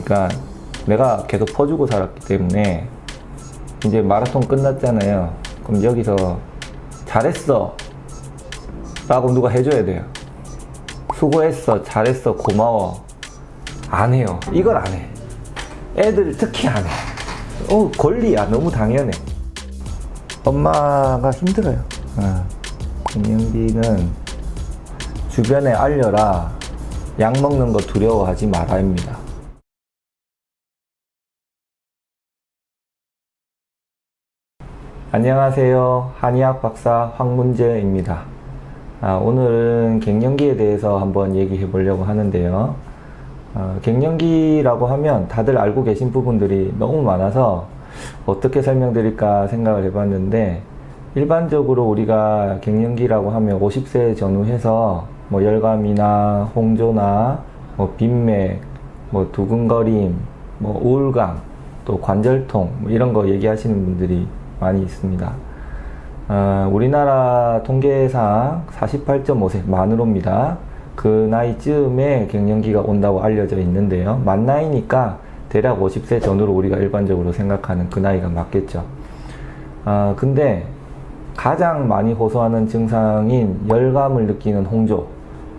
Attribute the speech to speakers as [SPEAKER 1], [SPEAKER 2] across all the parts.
[SPEAKER 1] 보니까 내가 계속 퍼주고 살았기 때문에 이제 마라톤 끝났잖아요. 그럼 여기서 잘했어 라고 누가 해줘야 돼요. 수고했어, 잘했어, 고마워. 안 해요. 이걸 안 해. 애들 특히 안 해. 권리야. 너무 당연해. 엄마가 힘들어요. 갱년기는 주변에 알려라. 약 먹는 거 두려워하지 말아입니다. 안녕하세요. 한의학 박사 황문재입니다. 오늘은 갱년기에 대해서 한번 얘기해 보려고 하는데요. 갱년기라고 하면 다들 알고 계신 부분들이 너무 많아서 어떻게 설명드릴까 생각을 해봤는데, 일반적으로 우리가 갱년기라고 하면 50세 전후해서 뭐 열감이나 홍조나 뭐 빈맥, 뭐 두근거림, 뭐 우울감, 또 관절통 뭐 이런 거 얘기하시는 분들이 많이 있습니다. 우리나라 통계상 48.5세 만으로입니다. 그 나이쯤에 갱년기가 온다고 알려져 있는데요. 만 나이니까 대략 50세 전후로 우리가 일반적으로 생각하는 그 나이가 맞겠죠. 근데 가장 많이 호소하는 증상인 열감을 느끼는 홍조,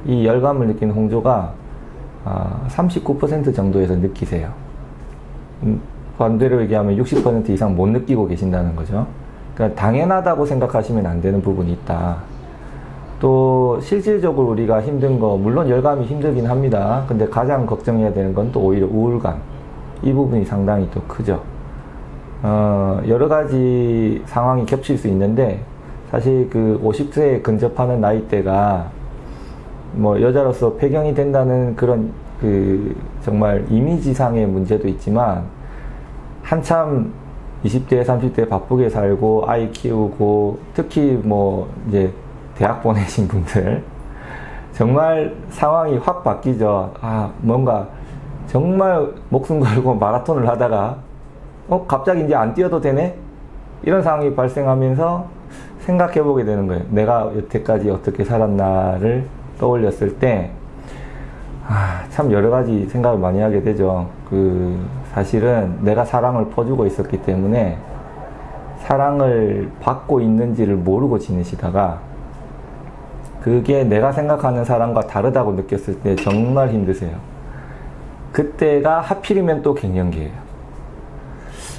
[SPEAKER 1] 이 열감을 느끼는 홍조가 39% 정도에서 느끼세요. 반대로 얘기하면 60% 이상 못 느끼고 계신다는 거죠. 그러니까 당연하다고 생각하시면 안 되는 부분이 있다. 또 실질적으로 우리가 힘든 거, 물론 열감이 힘들긴 합니다. 근데 가장 걱정해야 되는 건 또 오히려 우울감, 이 부분이 상당히 또 크죠. 여러 가지 상황이 겹칠 수 있는데, 사실 그 50세에 근접하는 나이대가 뭐 여자로서 폐경이 된다는 그런 그 정말 이미지상의 문제도 있지만, 한참 20대, 30대 바쁘게 살고 아이 키우고, 특히 뭐 이제 대학 보내신 분들 정말 상황이 확 바뀌죠. 뭔가 정말 목숨 걸고 마라톤을 하다가 갑자기 이제 안 뛰어도 되네? 이런 상황이 발생하면서 생각해 보게 되는 거예요. 내가 여태까지 어떻게 살았나를 떠올렸을 때 참 여러 가지 생각을 많이 하게 되죠. 사실은 내가 사랑을 퍼주고 있었기 때문에 사랑을 받고 있는지를 모르고 지내시다가 그게 내가 생각하는 사랑과 다르다고 느꼈을 때 정말 힘드세요. 그때가 하필이면 또 갱년기예요.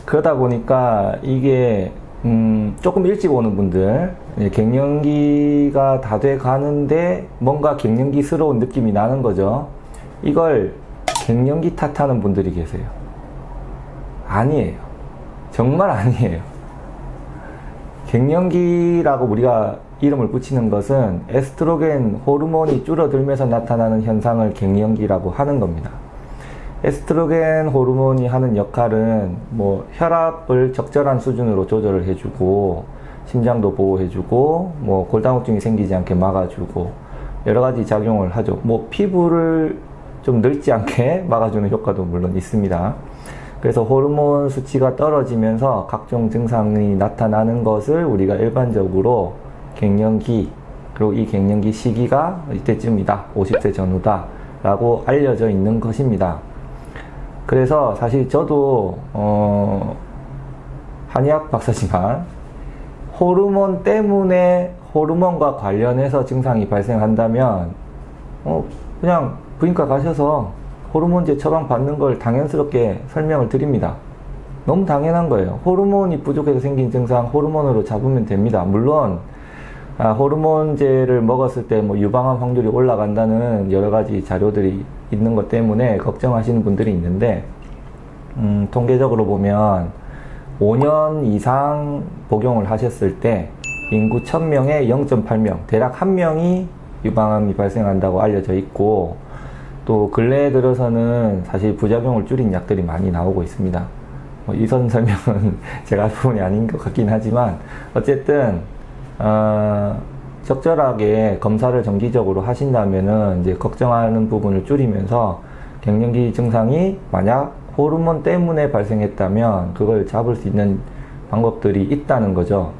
[SPEAKER 1] 그러다 보니까 이게 조금 일찍 오는 분들, 갱년기가 다 돼 가는데 뭔가 갱년기스러운 느낌이 나는 거죠. 이걸 갱년기 탓하는 분들이 계세요. 아니에요. 정말 아니에요. 갱년기라고 우리가 이름을 붙이는 것은 에스트로겐 호르몬이 줄어들면서 나타나는 현상을 갱년기라고 하는 겁니다. 에스트로겐 호르몬이 하는 역할은 뭐 혈압을 적절한 수준으로 조절을 해주고, 심장도 보호해주고, 뭐 골다공증이 생기지 않게 막아주고, 여러 가지 작용을 하죠. 뭐 피부를 좀 늙지 않게 막아주는 효과도 물론 있습니다. 그래서 호르몬 수치가 떨어지면서 각종 증상이 나타나는 것을 우리가 일반적으로 갱년기, 그리고 이 갱년기 시기가 이때쯤이다, 50세 전후다 라고 알려져 있는 것입니다. 그래서 사실 저도 한의학 박사지만 호르몬 때문에 호르몬과 관련해서 증상이 발생한다면 그냥 부인과 가셔서 호르몬제 처방 받는 걸 당연스럽게 설명을 드립니다. 너무 당연한 거예요. 호르몬이 부족해서 생긴 증상 호르몬으로 잡으면 됩니다. 물론 호르몬제를 먹었을 때 뭐 유방암 확률이 올라간다는 여러 가지 자료들이 있는 것 때문에 걱정하시는 분들이 있는데, 통계적으로 보면 5년 이상 복용을 하셨을 때 인구 1000명에 0.8명, 대략 1명이 유방암이 발생한다고 알려져 있고, 또 근래에 들어서는 사실 부작용을 줄인 약들이 많이 나오고 있습니다. 이선 설명은 제가 할 부분이 아닌 것 같긴 하지만, 어쨌든 적절하게 검사를 정기적으로 하신다면은 이제 걱정하는 부분을 줄이면서 갱년기 증상이 만약 호르몬 때문에 발생했다면 그걸 잡을 수 있는 방법들이 있다는 거죠.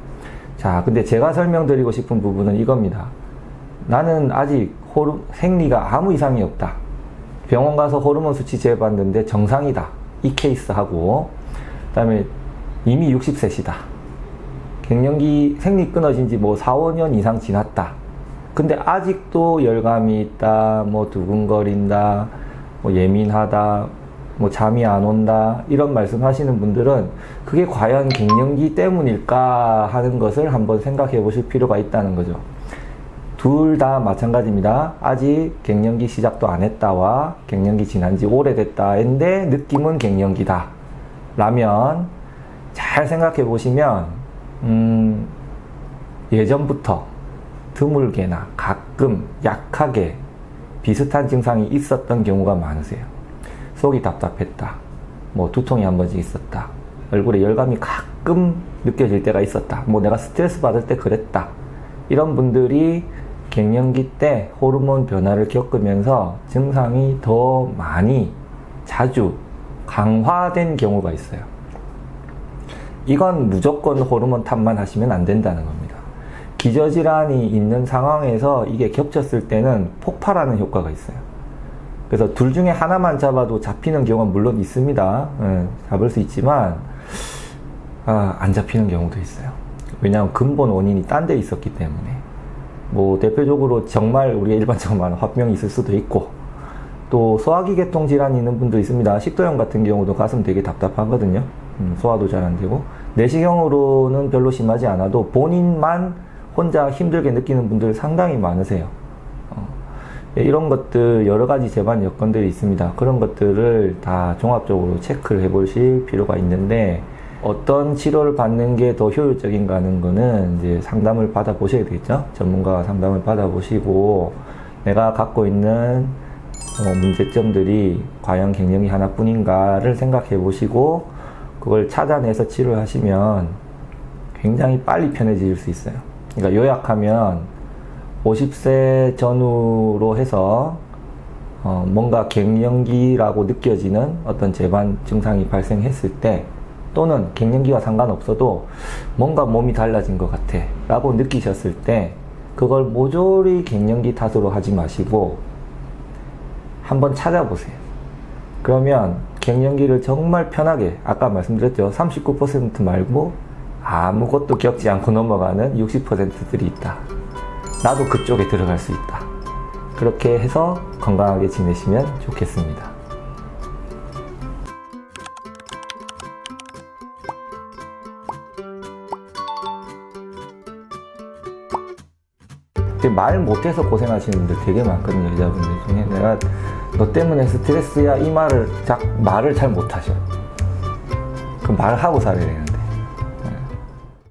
[SPEAKER 1] 자, 근데 제가 설명드리고 싶은 부분은 이겁니다. 나는 아직 생리가 아무 이상이 없다. 병원 가서 호르몬 수치 재봤는데 정상이다. 이 케이스하고, 그 다음에 이미 60세시다. 갱년기 생리 끊어진 지 뭐 4, 5년 이상 지났다. 근데 아직도 열감이 있다, 뭐 두근거린다, 뭐 예민하다, 뭐 잠이 안 온다, 이런 말씀 하시는 분들은 그게 과연 갱년기 때문일까 하는 것을 한번 생각해 보실 필요가 있다는 거죠. 둘 다 마찬가지입니다. 아직 갱년기 시작도 안 했다와 갱년기 지난 지 오래됐다인데 느낌은 갱년기다 라면 잘 생각해 보시면 예전부터 드물게나 가끔 약하게 비슷한 증상이 있었던 경우가 많으세요. 속이 답답했다, 뭐 두통이 한 번씩 있었다, 얼굴에 열감이 가끔 느껴질 때가 있었다, 뭐 내가 스트레스 받을 때 그랬다, 이런 분들이 갱년기 때 호르몬 변화를 겪으면서 증상이 더 많이 자주 강화된 경우가 있어요. 이건 무조건 호르몬 탓만 하시면 안 된다는 겁니다. 기저질환이 있는 상황에서 이게 겹쳤을 때는 폭발하는 효과가 있어요. 그래서 둘 중에 하나만 잡아도 잡히는 경우가 물론 있습니다. 잡을 수 있지만 안 잡히는 경우도 있어요. 왜냐하면 근본 원인이 딴 데 있었기 때문에. 뭐 대표적으로 정말 우리가 일반적으로 말하는 화병이 있을 수도 있고, 또 소화기 계통 질환이 있는 분도 있습니다. 식도염 같은 경우도 가슴 되게 답답하거든요. 소화도 잘 안 되고, 내시경으로는 별로 심하지 않아도 본인만 혼자 힘들게 느끼는 분들 상당히 많으세요. 이런 것들 여러 가지 재반 여건들이 있습니다. 그런 것들을 다 종합적으로 체크를 해보실 필요가 있는데, 어떤 치료를 받는 게 더 효율적인가 하는 거는 이제 상담을 받아보셔야 되겠죠. 전문가 상담을 받아보시고, 내가 갖고 있는 문제점들이 과연 갱년기 하나뿐인가를 생각해 보시고, 그걸 찾아내서 치료를 하시면 굉장히 빨리 편해질 수 있어요. 그러니까 요약하면 50세 전후로 해서 뭔가 갱년기라고 느껴지는 어떤 재반 증상이 발생했을 때, 또는 갱년기와 상관없어도 뭔가 몸이 달라진 것 같아 라고 느끼셨을 때, 그걸 모조리 갱년기 탓으로 하지 마시고 한번 찾아보세요. 그러면 갱년기를 정말 편하게, 아까 말씀드렸죠, 39% 말고 아무것도 겪지 않고 넘어가는 60%들이 있다. 나도 그쪽에 들어갈 수 있다. 그렇게 해서 건강하게 지내시면 좋겠습니다. 말 못해서 고생하시는 분들 되게 많거든요. 여자분들 중에. 내가 너 때문에 스트레스야, 이 말을 잘 못하셔. 그럼 말을 하고 살아야 되는